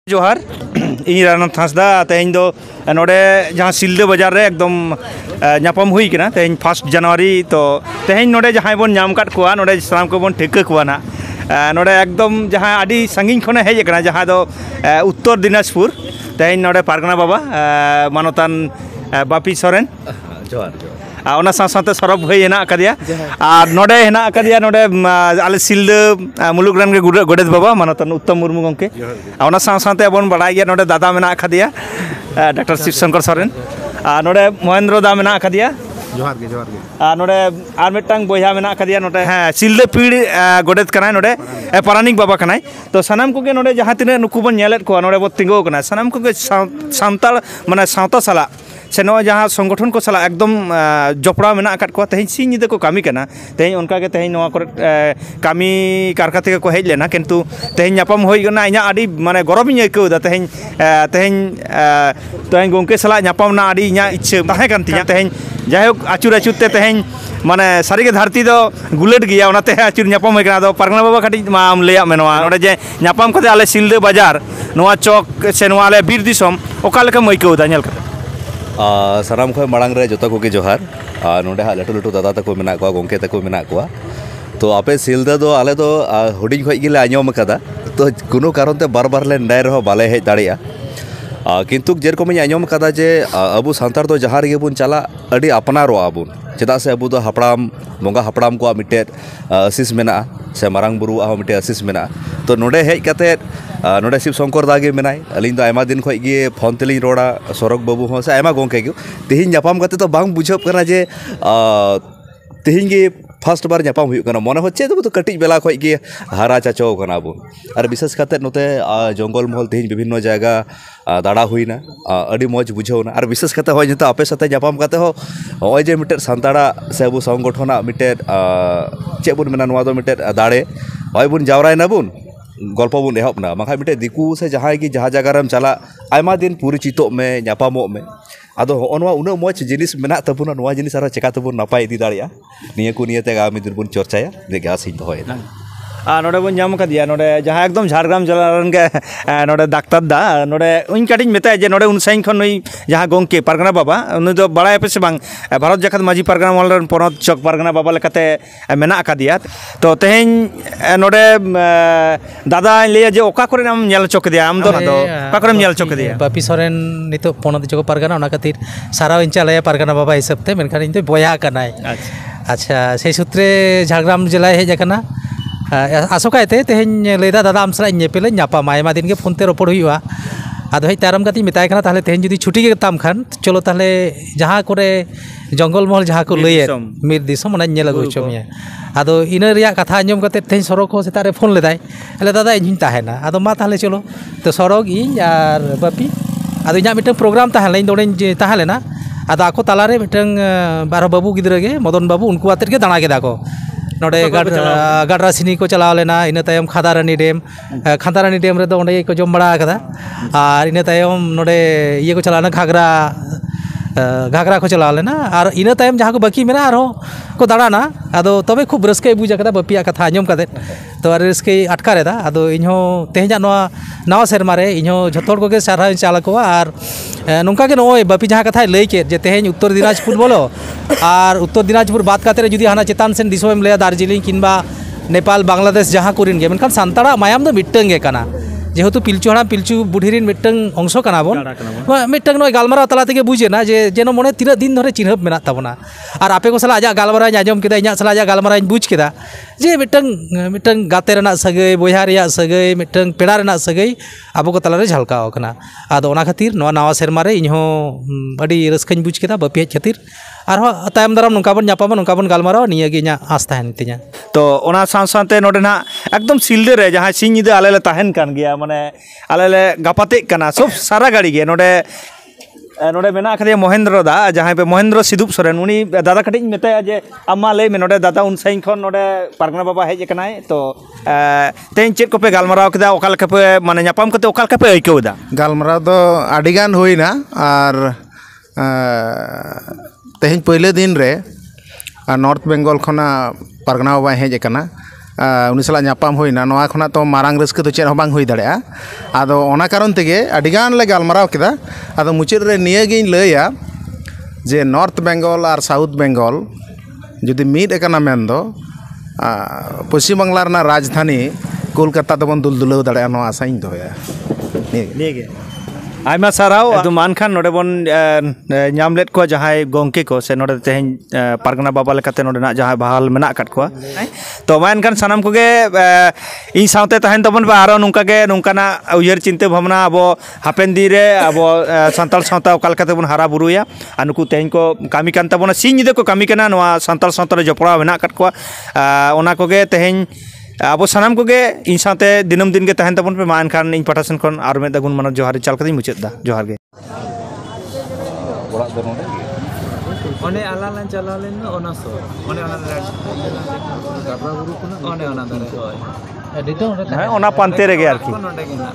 जोहार इन रानाथ हांसदा तेहन दो नोडे जहाँ सिलदे बाजार रे एकदम नापम हुई कना तेहन 1 जनवरी तो तेहन नोडे जहाँ बन नाम काट कुआ नोडे साम को बन ठेका कुआ ना नोडे एकदम जहाँ आदि संगीन खने हेज कना जहाँ दो उत्तर दिनाजपुर तेहन नोडे पारगना बाबा मानतान बापी सोरेन जोहार ओना साथ सरब भाई हेना कदिया और नोडे हेना कदिया नोडे आले सिलदे मुलुक रन के गोडेत बाबा मानतान उत्तम मुर्मू गंके ओना साथ बन बड़ाई गया नोडे दादा मेना कदिया डॉक्टर शिव शंकर सोरेन नोडे महेंद्र दा मेना कदिया जोहार गे नोडे आर मिटटांग बोया मेना कदिया नोडे हाँ सिलदे पीड़ गोडेत कनाय नोडे पारानिक बाबा कनाय तो सानाम कोगे नोडे जहाँ तिने नुकु बन नेलेत को नोडे बो तिंगो कना सानाम कोगे सान्ताल माने सावता साला से नो जहाँ संगठन को साला एकदम जपड़ा मेना आकाट को तेहन सिंह निदे को कामी कना तेहन उनका के तेहन नवा करे कामी कारकाते को हेज लेना किंतु तेहन नापम होई गना इना आदि माने गरम इन आइको दा तेहन तेहन गोंके साला नापम ना आदि इना इच्छा ताहे कान तिया तेहन जायक आचुर आचुरते तेहन माने सारी के धरती दो गुलेट गया ओनाते आचुर नापम होई गना दो पारगना बाबा खाटी माम लेया मेनवा नोडे जे नापम कते आले सिलदे बाजार नवा चौक से नवा आले बीर दिसम ओका लेका मइको दा नेल कते साराम खो मांग रे जोता को जोहार नोडे हा लटू लटू दादा तको मेना को गोंके तको मेना को तो आपे सिलदा दो आले दो हुडिंग खो गिले आंजम कदा तो कोनो कारण ते बार बार ले नाय रहो बाले हेज दाड़िया किंतु जेरकम आंजम कदा जे अबु सांतार दो जहार गे बुन चला अडी अपनारो आबुन चेदा से अबु दो हपड़ाम बोंगा हपड़ाम को मिटे आशीष मेना से मारांग बुरु आ मिटे आशीष मेना तो नोडे हेज कते नोडे शिव शंकर दागे मेनाय अलिंग दो आयमा दिन खो गे फोन तेलिंग रोड़ा सरक बाबू हो से आयमा गोंके गे तेहिं नापाम कते तो बांग बुझब कना जे तेहिं गे फर्स्ट बार नापाम हुई कना मने होचे तो कटिज बेला खो गे हारा चाचो कना बो और विशेष कते नोते जंगल महल तेहिं विभिन्न जायगा दाड़ा हुईना अडी मौज बुझावना और विशेष कते होय जतो आपे साथे नापाम कते हो होय जे मिटे सांताड़ा से अबु संगठना मिटे चे बुन मेना नवा दो मिटे दाड़े होय बुन जावरायना बुन गल्प बुन एहबना माखा मिटे दिकू से जहाँ की जहाँ जगह चला आयमा दिन परिचित में नापामो में आदो होनवा उन मौज जिनिस मेना तबुना नवा जिनिस आरो चेका तबुन नापाय इदी दाड़िया निया को नियते आगामी दिन बुन चर्चाया ने गास इन दोयना नोडे बन नाम कदिया नोडे जहाँ एकदम झारग्राम जिला रन के नोडे डाक्टर दा नोडे उन काटिज मेताय जे नोडे उन साइन खन नई जहाँ गोंके पारगना बाबा उन दो बड़ा पे से बांग भारत जगत माजी पारगना महल रन पोनत चौक पारगना बाबा लेकाते मेना कदिया तो तेहन नोडे दादा ले जे ओका करे नाम नेल चौक दिया आम दो ना दो ओका करे नेल चौक दिया बापी सोरेन नितो पोनत चौक पारगना ओना खातिर सारा इन चलाया पारगना बाबा हिसाब ते मेनखान इन तो बोया कनाय अच्छा से सूत्रे झारग्राम जिला हेज कना आसोकायते तेहन लेदा दादा आम सला नेपेले नापामा आयमा दिन के फोन ते रोपड़ हुआ आदो हेज तारम कती मेताय कना ताहले तेहन जुदी छुट्टी के ताम खान चलो ताहले जहाँ करे जंगल महल जहाँ को लये मिर दिसम ओना नेल अगु चोमिया आदो इना रिया कथा आंजम कते तेहन सरक हो सेता रे फोन लेदाय अले दादा इᱧ ताहेना आदो मा ताहले चलो तो सरक इñ आर बापी आदो इᱧा मिटन प्रोग्राम ताहले इन दोड़े ताहलेना आदो आको तालारे मिटन बारो बाबू गिद्रे गे मदन बाबू उनको आते के दाणा केदा को नोडे गाड्रासिनी को चलाव लेना इन तायम खादारानी डेम रे दो ओंडे को जम बड़ा कदा और इन तायम नोडे ये को चलाना घाघरा को चलाव लेना और इन तायम जहाँ को बाकी मेना आरो को दाड़ाना आदो तबे खूब रस्के बुझा कदा बापिया कथा आंजम कदे तो आर रस्के अटकारेदा आदो इñho तेहजा नवा सेरमा रे इñho झोतोड़ को के सारा चाला को और नोंका के नोय बापी जहाँ कथा लई के जे तेहन उत्तर दिनाजपुर बोलो और उत्तर दिनाजपुर बात काते जुदी हाना चेतान सेन दिसोम लेया दार्जिलिंग किंबा नेपाल बांग्लादेश जहाँ कुरिन गे मेनखान सांताड़ा मायाम दो मिट्टंग गे कना जेहेतु पिलचू हड़ा पिलचू बुढ़ीरिन मिट्टंग अंश कना बोन मिट्टंग नोय गालमाराव तला तेगे बुझेना जे जेनो मने तीना दिन धरे चिन्हब मेना ताबोना और आपे को सला आजा गालमाराव आंजम केदा इñा सला आजा गालमाराव बुझ केदा जे मिट्टंग गाते रेना सगै बोया रेया सगै मिट्टंग पेड़ा रेना सगै आबो को तलारे झलकाव कना आदो ओना खातिर नवा सेरमा रे इñho अडी रस्काñ बुझ केदा बापी हेज खातिर और तायम दाराम नोंका बन नापामा नोंका बन गालमाराव निया गे इñा आस ताहेन तिñा तो ओना साथे नोडे ना एकदम सिलदे रे जहाँ सिंह निदे आले ले ताहेन कान गया माने आले ले गापाते कना सब सारा गाड़ी गे नोडे नोडे मेना खदिया महेंद्र दा जहाँ पे महेंद्र सिदुप सोरेन उनी दादा कटिज मेताया जे अम्मा लई में नोडे दादा उन साइन खन नोडे पारगना बाबा हेज कनाय तो तेन चेक कोपे गालमाराव केदा ओका लेका पे माने नापाम कते ओका लेका पे आइकौदा गालमाराव दो आडिगान होइना और तेहन पहले दिन रे नॉर्थ बेंगल खना पारगना बाबा हेज कना उनी साला नापाम होइना नोआ खना तो मारांग रस्क तो चेर हो बांग होई दाड़ेया आदो ओना कारण तेगे अडिगान ले गालमाराव केदा आदो मुचाद रे निया गिन लैया जे नॉर्थ बेंगल और साउथ बेंगल जुदी मीड एकना मेंदो पश्चिम बांगला रना राजधानी कोलकाता दबन दुलदुलाव दाड़ेया नो आसाइन दोया निगे आयमा साराव अदु मानखान नोडे बन नाम लेट को जहाय गोंके को से नोडे तेहें पारगना बाबा लेकाते नोडे ना जहाय बहाल मेना काट को तो मानखान सनाम कोगे इन साउते तहन तबन बा आरो नुंका गे नुंकाना उयहर चिंते भावना अब हापेन दिन रे अब सान्ताल साउता ओकालकाते बन हारा बुरुया अनुकु तेहें को कामी कान तबना सिंह निदे को कामी कना नोआ सान्ताल साउता जपड़ा मेना काट को ओना कोगे तेहें अब सानाम को इन साथे दिनम दिन के तहन तबन पे मान खान इन पाठासन खन आर में दगुन मन जोहार चाल कदी मुचाद दा जोहार गे ओने आला लान चला लेन ओना सो ओने ओना गाबरा गुरु कुना ओने ओना दारे एडिटो ओना पांते रे गे आरकी ओने गे ना